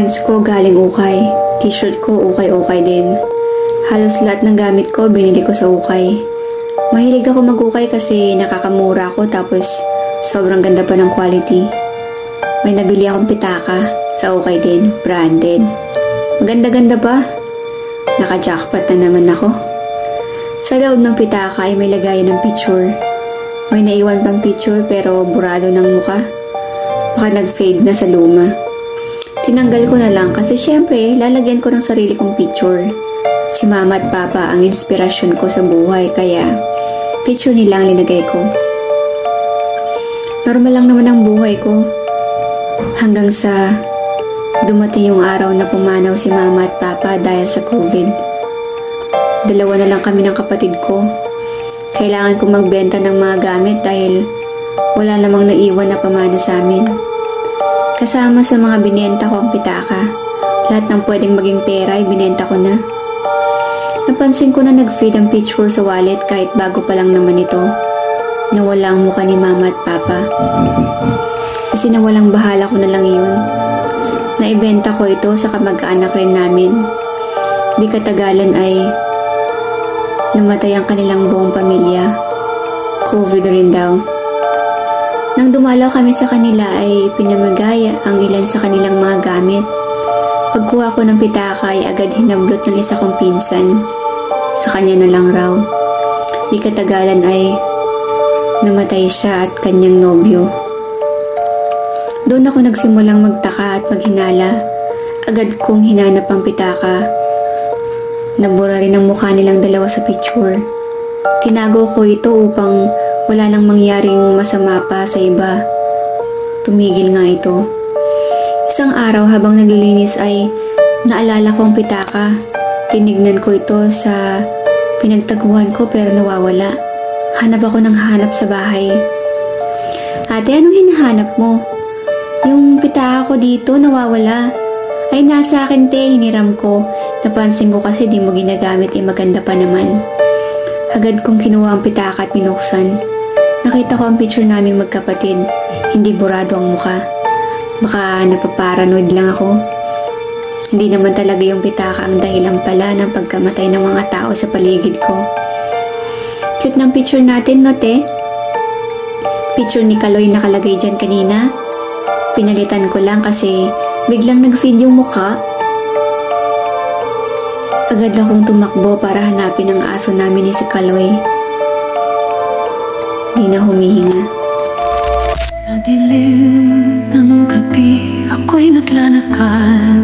Pants ko galing ukay. T-shirt ko ukay-ukay din. Halos lahat ng gamit ko binili ko sa ukay. Mahilig ako mag-ukay kasi nakakamura ako tapos sobrang ganda pa ng quality. May nabili akong pitaka sa ukay din, branded. Maganda-ganda pa. Naka-jackpot na naman ako. Sa loob ng pitaka ay may lagayan ng picture. May naiwan pang picture pero burado ng muka. Baka nag-fade na sa luma. Tinanggal ko na lang kasi syempre lalagyan ko ng sarili kong picture. Si mama at papa ang inspirasyon ko sa buhay kaya picture nila ang linagay ko. Normal lang naman ang buhay ko. Hanggang sa dumating yung araw na pumanaw si mama at papa dahil sa COVID. Dalawa na lang kami ng kapatid ko. Kailangan kong magbenta ng mga gamit dahil wala namang naiwan na pamana sa amin. Kasama sa mga binenta ko ang pitaka. Lahat ng pwedeng maging pera ay binenta ko na. Napansin ko na nag-fade ang picture sa wallet kahit bago pa lang naman ito. Nawala ang mukha ni mama at papa. Kasi nawalang bahala ko na lang iyon. Naibenta ko ito sa kamag-anak rin namin. Di katagalan ay namatay ang kanilang buong pamilya. COVID rin daw. Nang dumalaw kami sa kanila ay pinamagaya ang ilan sa kanilang mga gamit. Pagkuha ko ng pitaka ay agad hinablot ng isa kong pinsan. Sa kanya na lang raw. Di katagalan ay namatay siya at kanyang nobyo. Doon ako nagsimulang magtaka at maghinala. Agad kong hinanap ang pitaka. Nabura rin ang mukha nilang dalawa sa picture. Tinago ko ito upang wala nang mangyaring masama pa sa iba. Tumigil nga ito. Isang araw habang naglilinis ay naalala ko ang pitaka. Tinignan ko ito sa pinagtaguhan ko pero nawawala. Hanap ako ng hanap sa bahay. Ate, anong hinahanap mo? Yung pitaka ko dito nawawala. Ay nasa akin te, hiniram ko. Napansin ko kasi di mo ginagamit maganda pa naman. Agad kong kinuha ang pitaka at binuksan. Nakita ko ang picture naming magkapatid. Hindi burado ang mukha. Baka napaparanoid lang ako. Hindi naman talaga yung pitaka ang dahilan pala ng pagkamatay ng mga tao sa paligid ko. Cute ng picture natin, no, te? Picture ni Kaloy nakalagay dyan kanina. Pinalitan ko lang kasi biglang nag-feed yung mukha. Agad akong tumakbo para hanapin ang aso namin ni si Kaloy. Di na humihinga. Sa dilim ng gabi, ako'y naglalakad.